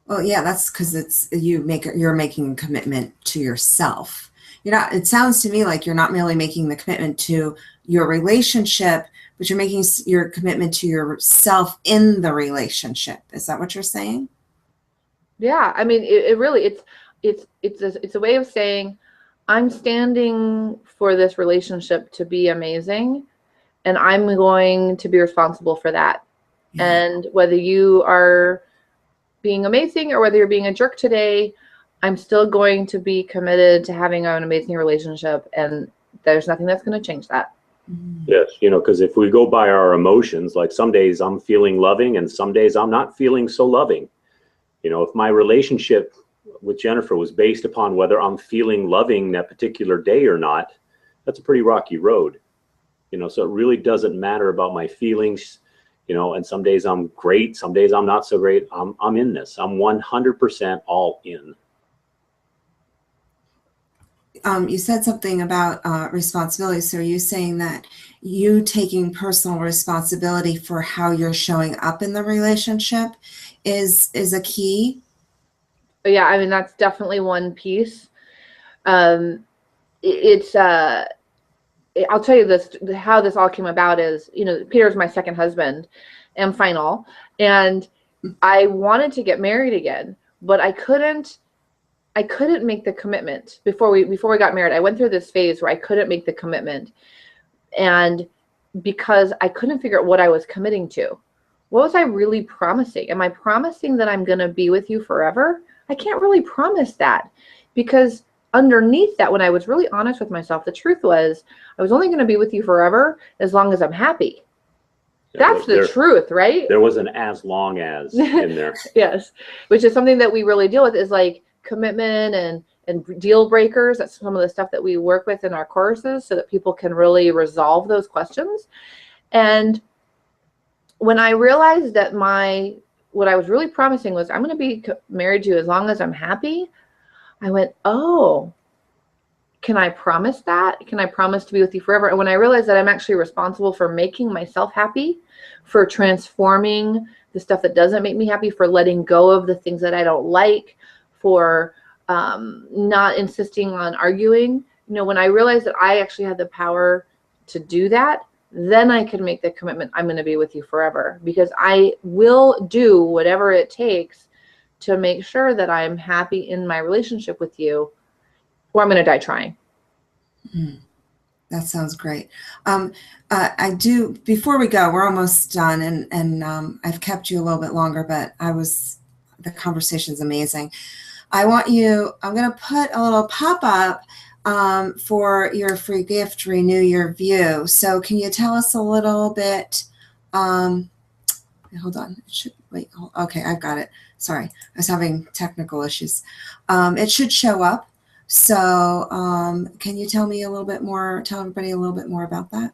Well, yeah, that's because you're making a commitment to yourself. It sounds to me like you're not merely making the commitment to your relationship, but you're making your commitment to yourself in the relationship. Is that what you're saying? Yeah. I mean, it really, it's a way of saying I'm standing for this relationship to be amazing and I'm going to be responsible for that. Yeah. And whether you are being amazing or whether you're being a jerk today, I'm still going to be committed to having an amazing relationship, and there's nothing that's going to change that. Yes, because if we go by our emotions, like some days I'm feeling loving and some days I'm not feeling so loving. If my relationship with Jennifer was based upon whether I'm feeling loving that particular day or not, that's a pretty rocky road. So it really doesn't matter about my feelings, and some days I'm great, some days I'm not so great. I'm in this. I'm 100% all in. You said something about responsibility. So are you saying that you taking personal responsibility for how you're showing up in the relationship is a key? Yeah, I mean, that's definitely one piece. um, it's I'll tell you this, how this all came about is, Peter's my second husband and final, and I wanted to get married again, but I couldn't make the commitment before we got married. I went through this phase where I couldn't make the commitment, and because I couldn't figure out what I was committing to. What was I really promising? Am I promising that I'm going to be with you forever? I can't really promise that, because underneath that, when I was really honest with myself, the truth was I was only going to be with you forever as long as I'm happy. That's the truth, right? There was an as long as in there. Yes, which is something that we really deal with, is like commitment and deal breakers. That's some of the stuff that we work with in our courses so that people can really resolve those questions. And when I realized that what I was really promising was I'm going to be married to you as long as I'm happy, I went, oh, can I promise that? Can I promise to be with you forever? And when I realized that I'm actually responsible for making myself happy, for transforming the stuff that doesn't make me happy, for letting go of the things that I don't like, for not insisting on arguing. When I realized that I actually had the power to do that, then I could make the commitment, I'm going to be with you forever, because I will do whatever it takes to make sure that I'm happy in my relationship with you, or I'm going to die trying. That sounds great. I do, before we go, we're almost done, and I've kept you a little bit longer, but the conversation's amazing. I'm going to put a little pop-up for your free gift, Renew Your View. So can you tell us a little bit, hold on, okay, I've got it. Sorry, I was having technical issues. It should show up. So can you tell everybody a little bit more about that?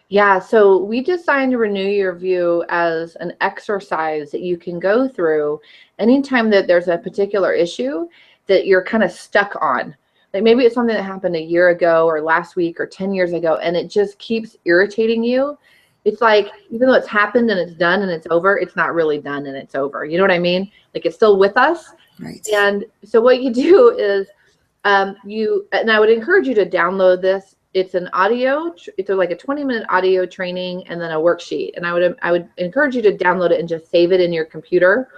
Yeah, so we designed Renew Your View as an exercise that you can go through anytime that there's a particular issue that you're kind of stuck on. Like maybe it's something that happened a year ago or last week or 10 years ago, and it just keeps irritating you. It's like, even though it's happened and it's done and it's over, it's not really done and it's over. You know what I mean? Like, it's still with us. Right. And so what you do is and I would encourage you to download this. It's an audio, it's like a 20-minute audio training and then a worksheet. And I would encourage you to download it and just save it in your computer,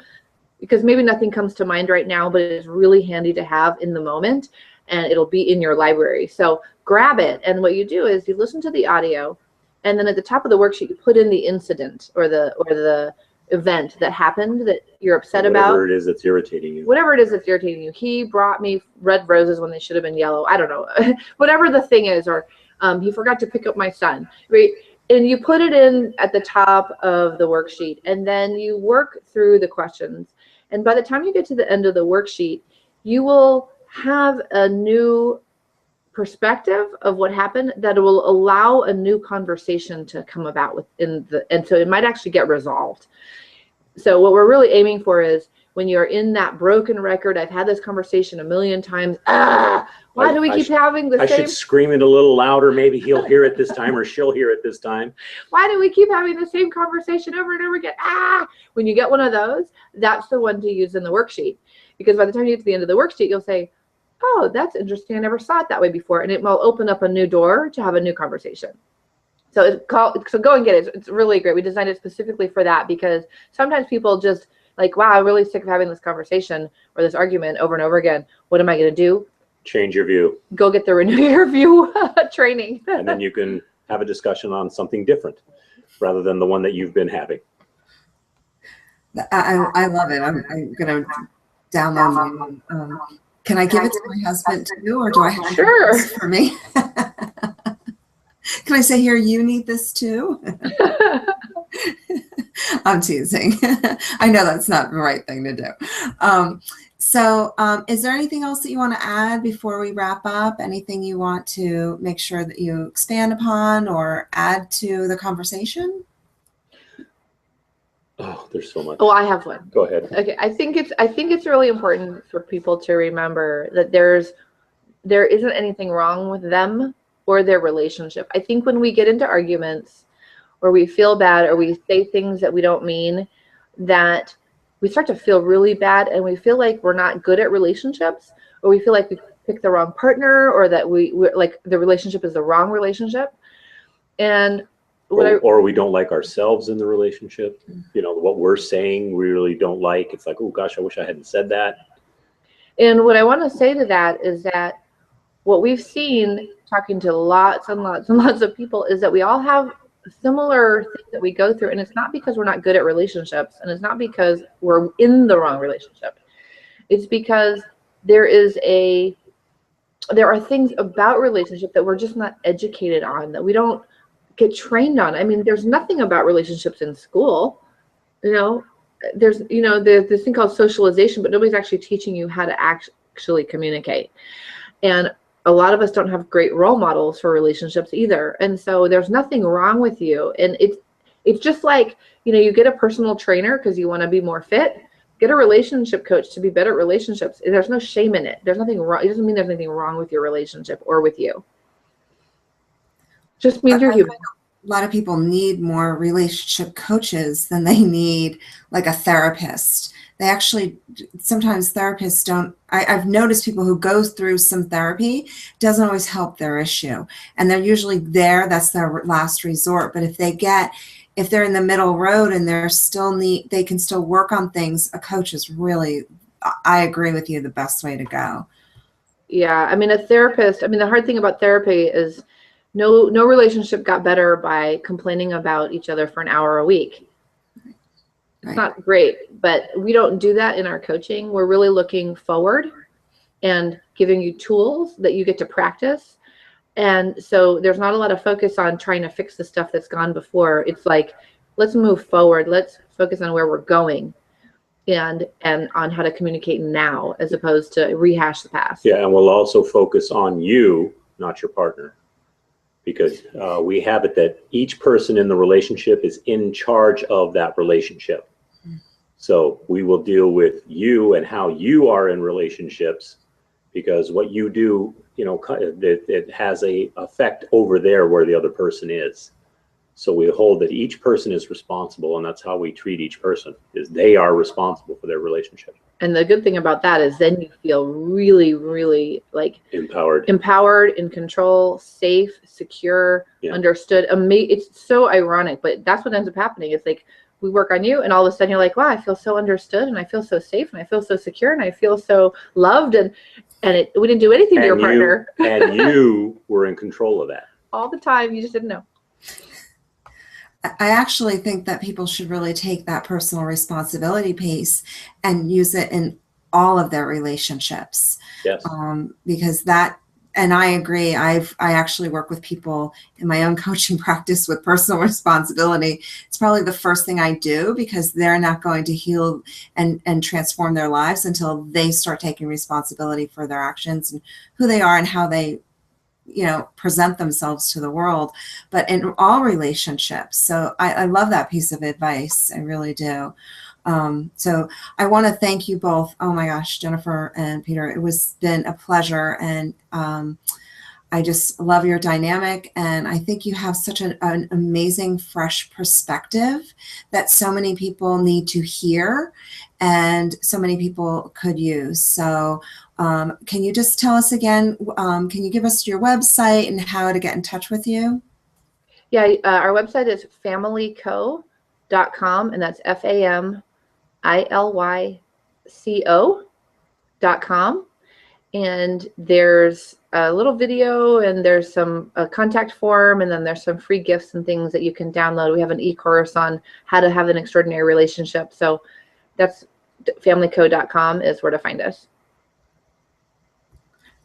because maybe nothing comes to mind right now, but it is really handy to have in the moment, and it'll be in your library. So grab it, and what you do is you listen to the audio, and then at the top of the worksheet you put in the incident or the event that happened that you're upset about. Whatever it is that's irritating you. Whatever it is that's irritating you. He brought me red roses when they should have been yellow. I don't know. Whatever the thing is, or he forgot to pick up my son. Right? And you put it in at the top of the worksheet, and then you work through the questions. And by the time you get to the end of the worksheet, you will have a new perspective of what happened that will allow a new conversation to come about and so it might actually get resolved. So what we're really aiming for is, when you're in that broken record, I've had this conversation a million times. Why do we keep having the same? I should scream it a little louder. Maybe he'll hear it this time, or she'll hear it this time. Why do we keep having the same conversation over and over again? When you get one of those, that's the one to use in the worksheet. Because by the time you get to the end of the worksheet, you'll say, oh, that's interesting. I never saw it that way before. And it will open up a new door to have a new conversation. So go and get it. It's really great. We designed it specifically for that, because sometimes people just like, wow, I'm really sick of having this conversation or this argument over and over again. What am I going to do? Change your view. Go get the Renew Your View training. And then you can have a discussion on something different rather than the one that you've been having. I love it. I'm going to download it. Can I give it to my husband too, or do I have to do this for me? Can I say, here, you need this too? I'm teasing. I know that's not the right thing to do. So is there anything else that you want to add before we wrap up? Anything you want to make sure that you expand upon or add to the conversation? Oh, there's so much. Oh, I have one. Go ahead. Okay, I think it's really important for people to remember that there isn't anything wrong with them or their relationship. I think when we get into arguments, or we feel bad, or we say things that we don't mean, that we start to feel really bad, and we feel like we're not good at relationships, or we feel like picked the wrong partner, or that we're like the relationship is the wrong relationship. And or we don't like ourselves in the relationship. You know, what we're saying we really don't like. It's like, oh gosh, I wish I hadn't said that. And what I want to say to that is that what we've seen talking to lots and lots and lots of people is that we all have similar things that we go through. And it's not because we're not good at relationships, and it's not because we're in the wrong relationship. It's because there are things about relationship that we're just not educated on, that we don't get trained on. I mean, there's nothing about relationships in school. You know, there's this thing called socialization, but nobody's actually teaching you how to actually communicate. And a lot of us don't have great role models for relationships either. And so there's nothing wrong with you. And it's just like, you get a personal trainer because you want to be more fit. Get a relationship coach to be better at relationships. There's no shame in it. There's nothing wrong. It doesn't mean there's anything wrong with your relationship or with you. Just means you're human. A lot of people need more relationship coaches than they need like a therapist. They actually, sometimes therapists don't, I've noticed people who go through some therapy doesn't always help their issue. And they're usually there, that's their last resort. But if they're in the middle road and they can still work on things, a coach is really, I agree with you, the best way to go. Yeah, I mean, the hard thing about therapy is no relationship got better by complaining about each other for an hour a week. It's not great, but we don't do that in our coaching. We're really looking forward and giving you tools that you get to practice. And so there's not a lot of focus on trying to fix the stuff that's gone before. It's like, let's move forward. Let's focus on where we're going and on how to communicate now, as opposed to rehash the past. Yeah, and we'll also focus on you, not your partner. Because we have it that each person in the relationship is in charge of that relationship. So we will deal with you and how you are in relationships, because what you do, it has a effect over there where the other person is. So we hold that each person is responsible, and that's how we treat each person, is they are responsible for their relationship. And the good thing about that is then you feel really, really like empowered, in control, safe, secure, understood. It's so ironic, but that's what ends up happening. It's like we work on you, and all of a sudden you're like, wow, I feel so understood, and I feel so safe, and I feel so secure, and I feel so loved, and we didn't do anything to your partner. And you were in control of that. All the time, you just didn't know. I actually think that people should really take that personal responsibility piece and use it in all of their relationships. Yes. Because and I agree. I actually work with people in my own coaching practice with personal responsibility. It's probably the first thing I do, because they're not going to heal and transform their lives until they start taking responsibility for their actions and who they are and how they present themselves to the world, but in all relationships. So I love that piece of advice. I really do. So I want to thank you both. Oh my gosh, Jennifer and Peter, it was been a pleasure. And I just love your dynamic. And I think you have such an amazing, fresh perspective that so many people need to hear and so many people could use. So can you just tell us again, can you give us your website and how to get in touch with you? Yeah, our website is familyco.com, and that's FAMILYCO.com. And there's a little video, and there's a contact form, and then there's some free gifts and things that you can download. We have an e-course on how to have an extraordinary relationship. So that's familyco.com is where to find us.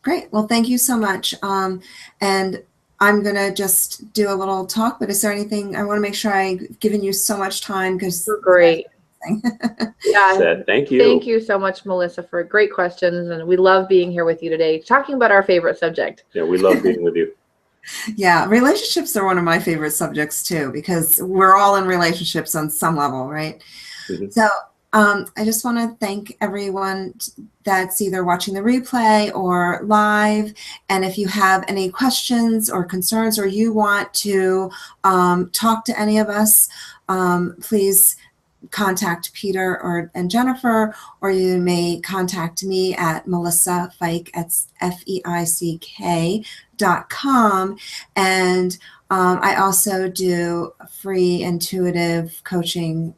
Great. Well, thank you so much. And I'm going to just do a little talk, but is there anything, I want to make sure I've given you so much time because you're great. Yeah. Thank you. Thank you so much, Melissa, for great questions. And we love being here with you today, talking about our favorite subject. Yeah, we love being with you. Yeah, relationships are one of my favorite subjects too, because we're all in relationships on some level, right? Mm-hmm. So I just want to thank everyone that's either watching the replay or live. And if you have any questions or concerns, or you want to talk to any of us, please contact Peter and Jennifer, or you may contact me at Melissa Fike at FEICK.com. And I also do free intuitive coaching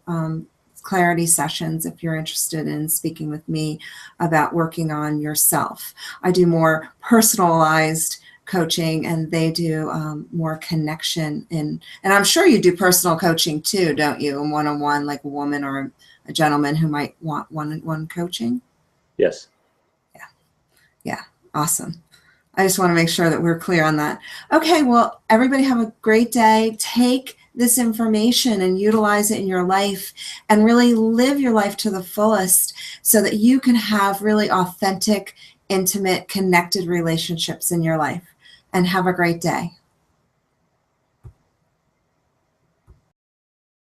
clarity sessions if you're interested in speaking with me about working on yourself. I do more personalized coaching, and they do more connection and I'm sure you do personal coaching too, don't you? One-on-one, like a woman or a gentleman who might want one-on-one coaching. Yes. Yeah. Awesome. I just want to make sure that we're clear on that. Okay. Well, everybody have a great day. Take this information and utilize it in your life and really live your life to the fullest so that you can have really authentic, intimate, connected relationships in your life. And have a great day.